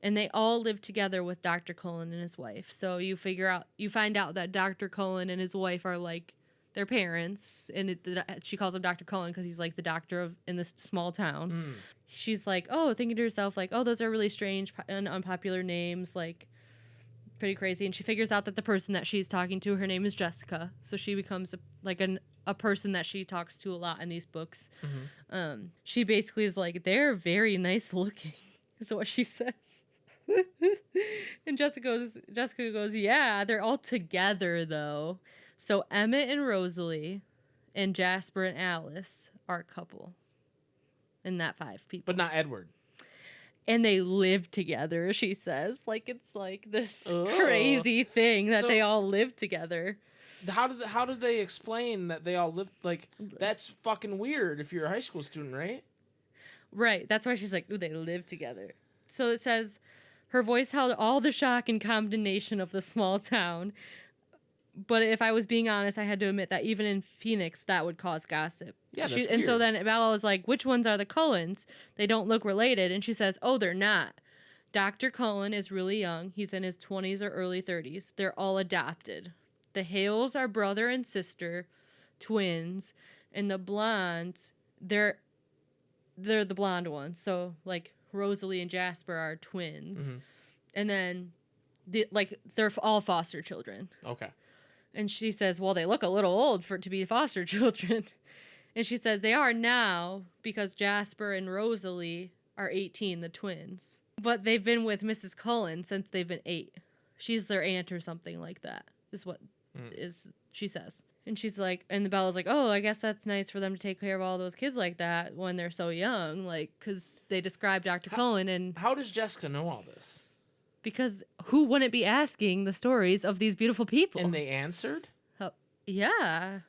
and they all lived together with Dr. Cullen and his wife. So you find out that Dr. Cullen and his wife are like their parents, and she calls him Dr. Cullen because he's like the doctor in this small town. Mm. She's like, oh, thinking to herself, like, oh, those are really strange and unpopular names, like, pretty crazy. And she figures out that the person that she's talking to, her name is Jessica. So she becomes a person that she talks to a lot in these books. Mm-hmm. She basically is like, they're very nice looking, is what she says. And Jessica goes, yeah, they're all together though. So Emmett and Rosalie and Jasper and Alice are a couple. And that 5 people.
But not Edward.
And they live together, she says. Like, it's like this crazy thing that they all live together.
How did they explain that they all live? Like, that's fucking weird if you're a high school student, right?
Right. That's why she's like, ooh, they live together. So it says, her voice held all the shock and condemnation of the small town. But if I was being honest, I had to admit that even in Phoenix, that would cause gossip.
Yeah, that's
and
weird.
so then Bella was like, which ones are the Cullens? They don't look related. And she says, oh, they're not. Dr. Cullen is really young. He's in his 20s or early 30s. They're all adopted. The Hales are brother and sister, twins. And the blondes, they're the blonde ones. So, like, Rosalie and Jasper are twins. Mm-hmm. And then, they're all foster children.
Okay.
And she says, well, they look a little old to be foster children. And she says, they are now because Jasper and Rosalie are 18, the twins. But they've been with Mrs. Cullen since they've been 8. She's their aunt or something like that, is what she says. And she's like, and Bella's like, oh, I guess that's nice for them to take care of all those kids like that when they're so young. Like, because they describe Dr. Cullen and...
How does Jessica know all this?
Because who wouldn't be asking the stories of these beautiful people?
And they answered?
Yeah.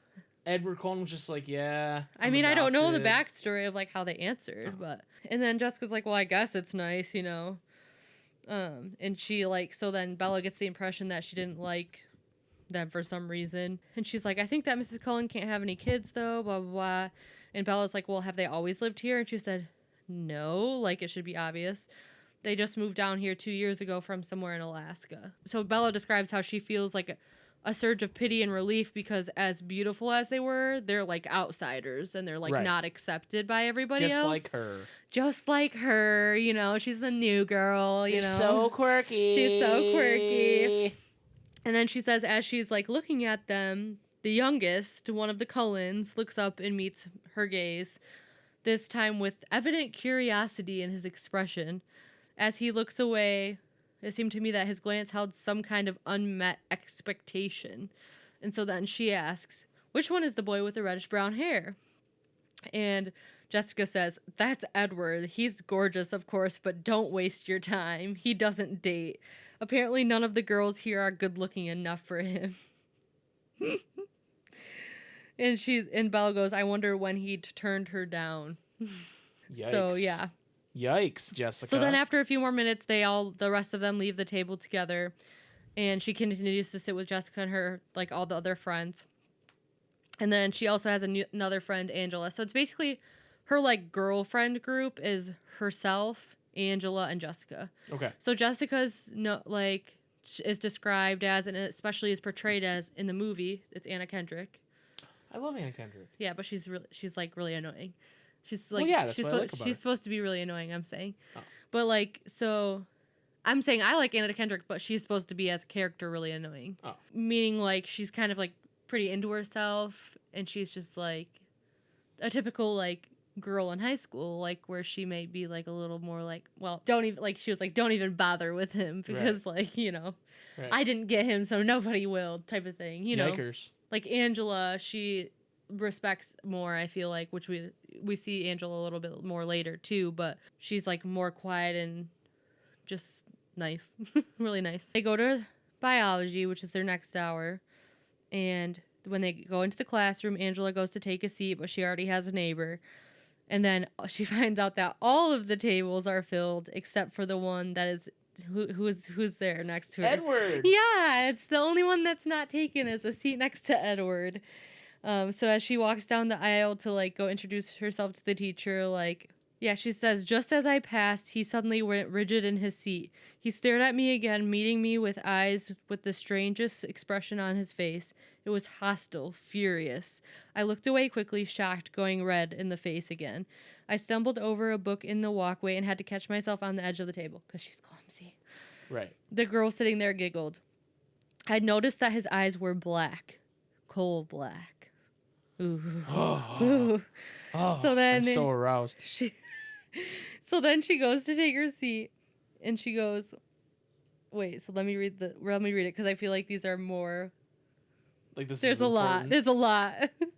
Edward Cullen was just like, yeah.
I mean, adopted. I don't know the backstory of, like, how they answered, but... And then Jessica's like, well, I guess it's nice, you know? And she, like... So then Bella gets the impression that she didn't like them for some reason. And she's like, I think that Mrs. Cullen can't have any kids, though, blah, blah, blah. And Bella's like, well, have they always lived here? And she said, no, like, it should be obvious. They just moved down here 2 years ago from somewhere in Alaska. So Bella describes how she feels like a surge of pity and relief because as beautiful as they were, they're like outsiders and they're like not accepted by everybody else. Just like her, you know, she's the new girl, you know.
She's so quirky.
She's so quirky. And then she says as she's like looking at them, the youngest, one of the Cullens, looks up and meets her gaze, this time with evident curiosity in his expression. As he looks away, it seemed to me that his glance held some kind of unmet expectation. And so then she asks, which one is the boy with the reddish-brown hair? And Jessica says, that's Edward. He's gorgeous, of course, but don't waste your time. He doesn't date. Apparently none of the girls here are good-looking enough for him. And Bella goes, I wonder when he turned her down.
Yikes.
So, yeah.
Yikes, Jessica.
So then after a few more minutes, the rest of them leave the table together, and she continues to sit with Jessica and her, like, all the other friends. And then she also has another friend, Angela. So it's basically her, like, girlfriend group is herself, Angela, and Jessica. Okay. So Jessica's, is described as, and especially is portrayed as in the movie, it's Anna Kendrick.
I love Anna Kendrick.
Yeah, but she's like really annoying. She's like, she's supposed to be really annoying, I'm saying. Oh. But like, so I'm saying I like Anna Kendrick, but she's supposed to be as a character really annoying. Oh. Meaning like she's kind of like pretty into herself and she's just like a typical like girl in high school, like where she may be like a little more like, well, don't even like she was like, don't even bother with him because like, you know, I didn't get him, so nobody will type of thing, you know.
Yikers.
Like Angela, she respects more, I feel like, which we see Angela a little bit more later too, but she's like more quiet and just nice. Really nice. They go to biology, which is their next hour, and when they go into the classroom, Angela goes to take a seat, but she already has a neighbor. And then she finds out that all of the tables are filled except for the one that is who's there next to her.
Edward.
Yeah, it's the only one that's not taken is a seat next to Edward. So as she walks down the aisle to like go introduce herself to the teacher, like, yeah, she says, just as I passed, he suddenly went rigid in his seat. He stared at me again, meeting me with eyes with the strangest expression on his face. It was hostile, furious. I looked away quickly, shocked, going red in the face again. I stumbled over a book in the walkway and had to catch myself on the edge of the table because she's clumsy.
Right.
The girl sitting there giggled. I'd noticed that his eyes were black, coal black. Ooh. Ooh. So then
I'm so aroused.
So then she goes to take her seat, and she goes, "Wait, so let me read it because I feel like these are more.
Like this.
There's
is
a
important.
lot. There's a lot.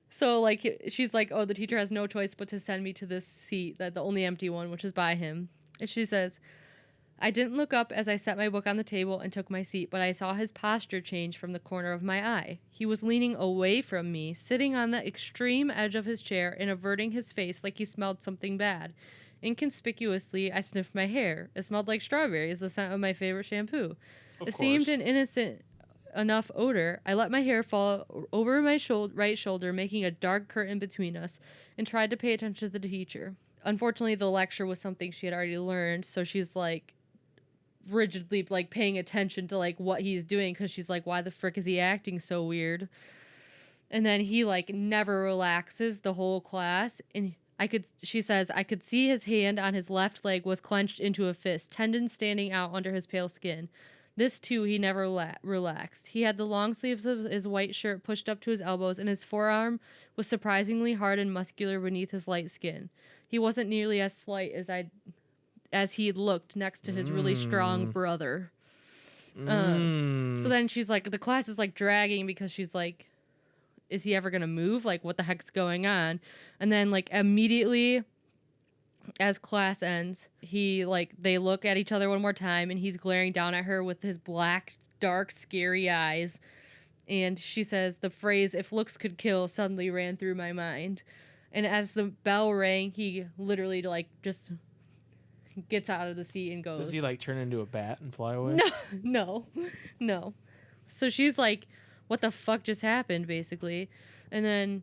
So like she's like, oh, the teacher has no choice but to send me to this seat, that the only empty one, which is by him. And she says, I didn't look up as I set my book on the table and took my seat, but I saw his posture change from the corner of my eye. He was leaning away from me, sitting on the extreme edge of his chair and averting his face like he smelled something bad. Inconspicuously, I sniffed my hair. It smelled like strawberries, the scent of my favorite shampoo. It seemed an innocent enough odor. I let my hair fall over my right shoulder, making a dark curtain between us, and tried to pay attention to the teacher. Unfortunately, the lecture was something she had already learned, so she's like rigidly like paying attention to like what he's doing because she's like, why the frick is he acting so weird? And then he like never relaxes the whole class, and she says, I could see his hand on his left leg was clenched into a fist, tendons standing out under his pale skin. This, too, he never relaxed. He had the long sleeves of his white shirt pushed up to his elbows, and his forearm was surprisingly hard and muscular beneath his light skin. He wasn't nearly as slight as he looked next to his really strong brother. So then she's like, the class is like dragging because she's like, is he ever going to move? Like, what the heck's going on? And then like immediately as class ends, they look at each other one more time, and he's glaring down at her with his black, dark, scary eyes. And she says, the phrase, if looks could kill, suddenly ran through my mind. And as the bell rang, he literally like just gets out of the seat and goes.
Does he like turn into a bat and fly away?
No. So she's like, what the fuck just happened, basically? And then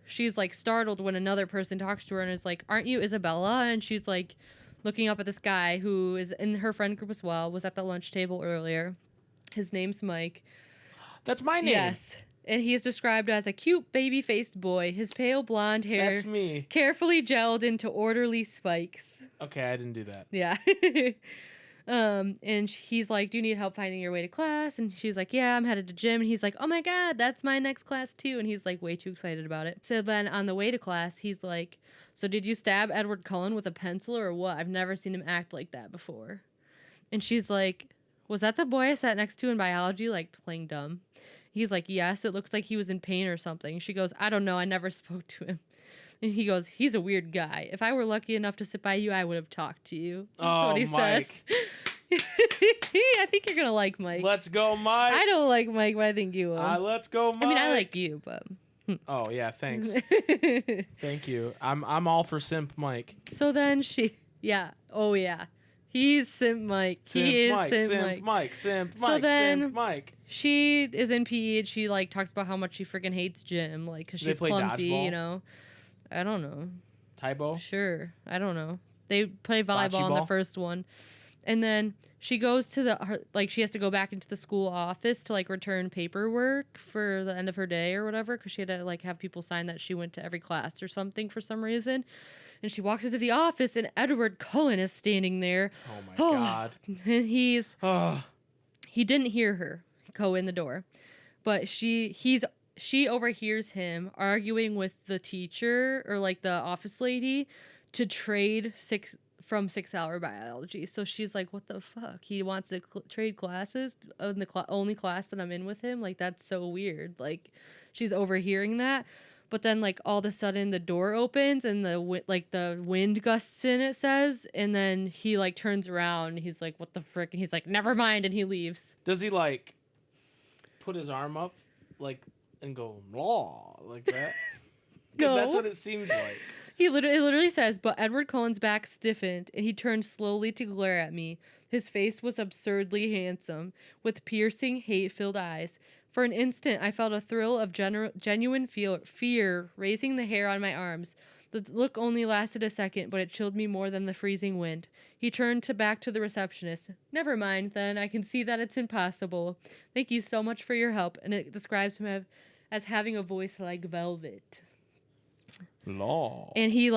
she's like startled when another person talks to her and is like, aren't you Isabella? And she's like looking up at this guy who is in her friend group as well, was at the lunch table earlier. His name's Mike.
That's my name.
Yes. And he is described as a cute baby-faced boy. His pale blonde hair
That's me.
Carefully gelled into orderly spikes.
Okay, I didn't do that.
Yeah. And he's like, do you need help finding your way to class? And she's like, yeah, I'm headed to gym. And he's like, oh my God, that's my next class too. And he's like way too excited about it. So then on the way to class, he's like, so did you stab Edward Cullen with a pencil or what? I've never seen him act like that before. And she's like, was that the boy I sat next to in biology, like playing dumb? He's like, yes, it looks like he was in pain or something. She goes, I don't know. I never spoke to him. And he goes, he's a weird guy. If I were lucky enough to sit by you, I would have talked to you. That's what he says. I think you're going to like Mike.
Let's go, Mike.
I don't like Mike, but I think you will.
Let's go, Mike.
I mean, I like you, but...
Oh, yeah, thanks. Thank you. I'm all for Simp Mike.
So then she... Yeah. Oh, yeah. He's Simp Mike.
Simp
he is
Mike,
Simp Mike.
Simp
So
Mike,
then
Simp Mike.
She is in PE and she like talks about how much she freaking hates gym, like because she's clumsy,
dodgeball?
you know. I don't know.
Tybo?
Sure, I don't know. They play volleyball in the
ball?
first one, and then she goes to she has to go back into the school office to like return paperwork for the end of her day or whatever, because she had to like have people sign that she went to every class or something for some reason. And she walks into the office and Edward Cullen is standing there.
Oh my God.
And he didn't hear her go in the door, but he's she overhears him arguing with the teacher or like the office lady to trade 6-hour biology. So she's like, what the fuck? He wants to trade classes in the only class that I'm in with him? Like, that's so weird. Like, she's overhearing that. But then, like, all of a sudden the door opens and the wind gusts in, it says. And then he, like, turns around. And he's like, what the frick? And he's like, never mind. And he leaves.
Does he, like, put his arm up, like, and go, blah, like that?
No.
That's what it seems like.
It literally says, but Edward Cullen's back stiffened, and he turned slowly to glare at me. His face was absurdly handsome, with piercing, hate-filled eyes. For an instant, I felt a thrill of genuine fear raising the hair on my arms. The look only lasted a second, but it chilled me more than the freezing wind. He turned back to the receptionist. Never mind, then. I can see that it's impossible. Thank you so much for your help. And it describes him as having a voice like velvet.
Law.
And he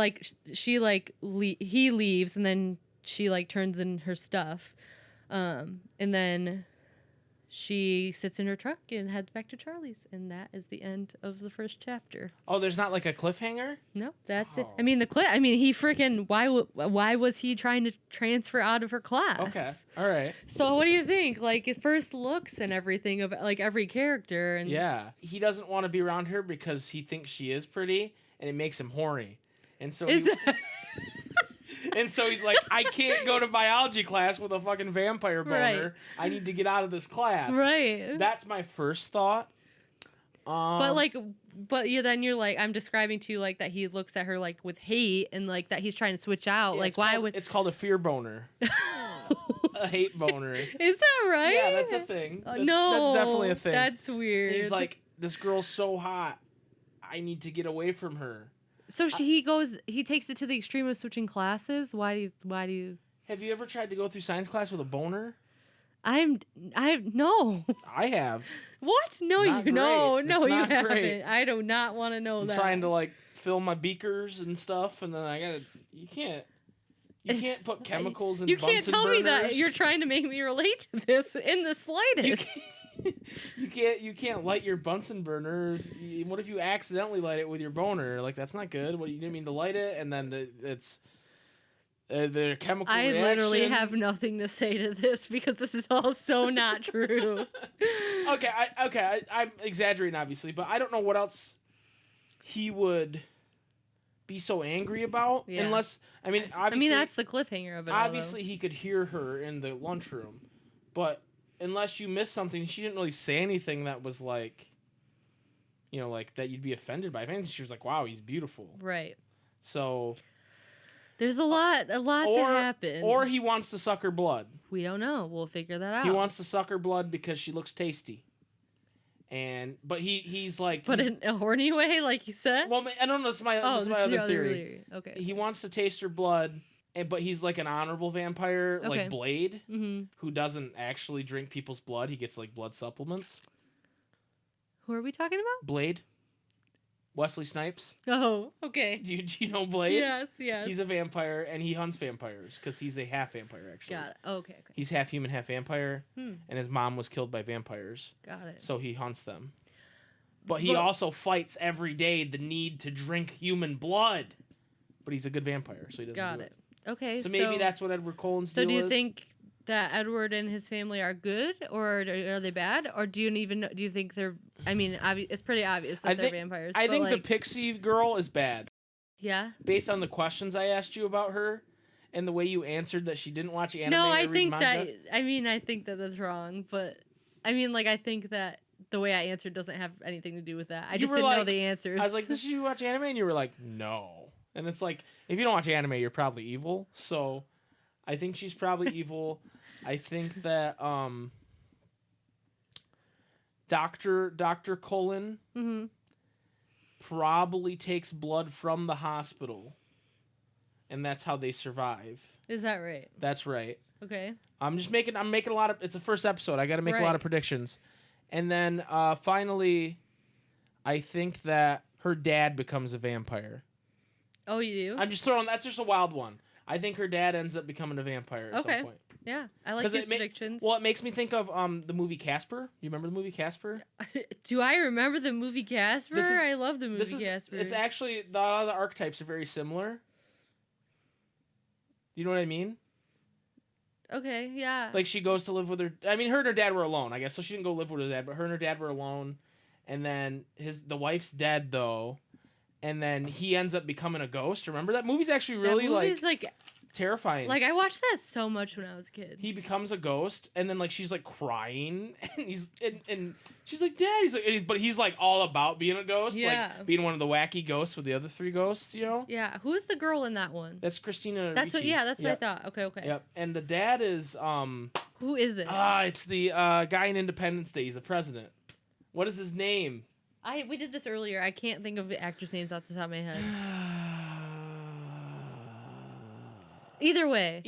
he leaves, and then she like turns in her stuff, and then she sits in her truck and heads back to Charlie's, and that is the end of the first chapter.
Oh, there's not like a cliffhanger?
No, that's it. I mean, he freaking why was he trying to transfer out of her class?
Okay, all right.
So what do you think? Like, it first looks and everything of like every character, and
yeah, he doesn't want to be around her because he thinks she is pretty. And it makes him horny. And so and so he's like, I can't go to biology class with a fucking vampire boner.
Right.
I need to get out of this class.
Right.
That's my first thought.
But yeah, then you're like, I'm describing to you like that he looks at her like with hate and like that he's trying to switch out.
Yeah,
like, why would
it's called a fear boner? A hate boner.
Is that right?
Yeah, that's a thing.
No,
that's definitely a thing.
That's weird.
He's like, this girl's so hot. I need to get away from her.
So he takes it to the extreme of switching classes. Why do you?
Have you ever tried to go through science class with a boner?
No.
I have.
What? No,
Not
you
great.
no,
It's
no, you
not
haven't.
great.
I do not want to know
I'm
that.
trying to like fill my beakers and stuff, and then you can't put chemicals in.
You can't
Bunsen
tell me that.
burners.
You're trying to make me relate to this in the slightest.
You can't light your Bunsen burner. What if you accidentally light it with your boner? Like, that's not good. What, you didn't mean to light it, and then it's the chemical
I
reaction.
literally have nothing to say to this because this is all so not true.
Okay, I'm exaggerating obviously, but I don't know what else he would be so angry about.
Yeah.
Unless obviously,
that's the cliffhanger of it.
Obviously, he could hear her in the lunchroom, but unless you missed something, she didn't really say anything that was like, like that you'd be offended by. If anything, she was like, "Wow, he's beautiful."
Right.
So
there's a lot to happen.
Or he wants to suck her blood.
We don't know. We'll figure that out.
He wants to suck her blood because she looks tasty. But he's like,
but in a horny way, like you said.
Well, I don't know. This is my other theory.
Okay.
He wants to taste her blood, but he's like an honorable vampire, like Blade, who doesn't actually drink people's blood. He gets like blood supplements.
Who are we talking about?
Blade. Wesley Snipes.
Oh, okay.
Do you know Blade?
Yes.
He's a vampire, and he hunts vampires because he's a half vampire, actually.
Got it. Okay.
He's half human, half vampire, and his mom was killed by vampires.
Got it.
So he hunts them. But he also fights every day the need to drink human blood. But he's a good vampire, so he doesn't
Got
do
it. Okay,
so maybe that's what Edward Cullen's deal is.
So do you think that Edward and his family are good, or are they bad? Or do you think they're... I mean, it's pretty obvious that they're vampires.
I think the pixie girl is bad.
Yeah?
Based on the questions I asked you about her and the way you answered that she didn't watch anime
No,
or
I
read
think
manga.
I think that that's wrong, but... I mean, like, I think that the way I answered doesn't have anything to do with that. I just didn't know the answers.
I was like, did you watch anime? And you were like, no. And it's like, if you don't watch anime, you're probably evil. So I think she's probably evil. I think that Dr. Cullen probably takes blood from the hospital, and that's how they survive.
Is that right?
That's right.
Okay.
I'm making a lot of... It's the first episode. I got to make a lot of predictions. And then finally, I think that her dad becomes a vampire.
Oh, you do?
I'm just throwing... That's just a wild one. I think her dad ends up becoming a vampire at some point.
Yeah, I like
'Cause
his
it ma-
predictions.
Well, it makes me think of the movie Casper. You remember the movie Casper?
Do I remember the movie Casper?
This is-
I love the movie Casper.
It's actually the archetypes are very similar. Do you know what I mean?
Okay, yeah.
Like she goes to live with her. I mean, her and her dad were alone, I guess. So she didn't go live with her dad, but her and her dad were alone. And then the wife's dead though, and then he ends up becoming a ghost. Remember that movie's actually really
that movie's like
terrifying.
Like I watched that so much when I was a kid.
He becomes a ghost, and then like she's like crying, and and she's like, "Dad," but he's like all about being a ghost, like being one of the wacky ghosts with the other three ghosts, you know?
Yeah. Who's the girl in that one?
That's Christina.
That's
Ricci.
what. Yeah, that's what I thought. Okay.
Yep. And the dad is
Who is it?
it's the guy in Independence Day. He's the president. What is his name?
We did this earlier. I can't think of the actors' names off the top of my head. Either way,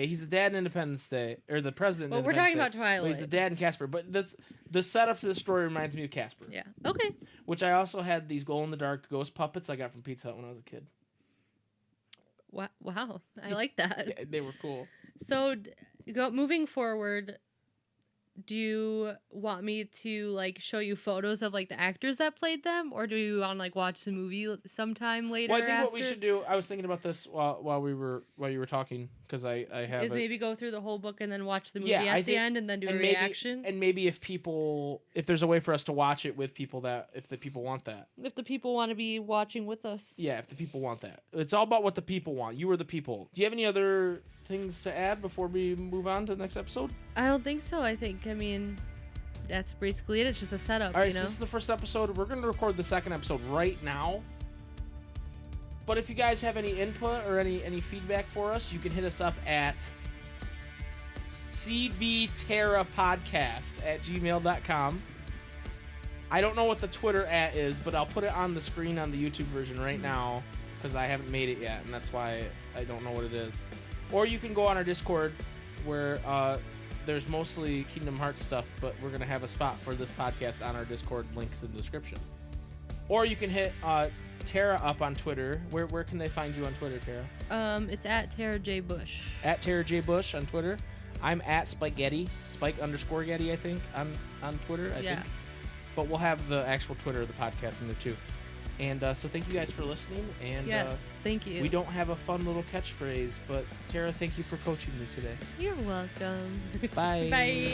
he's the dad in Independence Day, or the president.
Well, we're talking about Twilight.
But he's the dad in Casper. But the setup to the story reminds me of Casper.
Yeah. Okay.
Which I also had these glow in the dark ghost puppets I got from Pizza Hut when I was a kid.
Wow, I like that.
Yeah, they were cool.
So, moving forward, do you want me to like show you photos of like the actors that played them, or do you want to like watch the movie sometime later?
Well, I think what we should do. I was thinking about this while you were talking, because I have
is maybe go through the whole book and then watch the movie
at
the end and then do a reaction.
And maybe if there's a way for us to watch it with people if the people want that.
If the people want to be watching with us.
Yeah, if the people want that. It's all about what the people want. You are the people. Do you have any other things to add before we move on to the next episode?
I don't think so. I mean, that's basically it. It's just a setup.
All right,
you know?
So this is the first episode. We're going to record the second episode right now. But if you guys have any input or any feedback for us, you can hit us up at cvterrapodcast@gmail.com. I don't know what the Twitter @ is, but I'll put it on the screen on the YouTube version right now, because I haven't made it yet, and that's why I don't know what it is. Or you can go on our Discord, where there's mostly Kingdom Hearts stuff, but we're going to have a spot for this podcast on our Discord. Links in the description. Or you can hit Tara up on Twitter. Where can they find you on Twitter, Tara?
It's at Tara J. Bush.
At Tara J. Bush on Twitter. I'm at SpikeGhetti. Spike_Getty, I think, on Twitter. I think. But we'll have the actual Twitter of the podcast in there, too. And so thank you guys for listening. And
yes, thank you.
We don't have a fun little catchphrase, but Tara, thank you for coaching me today.
You're welcome.
Bye.
Bye.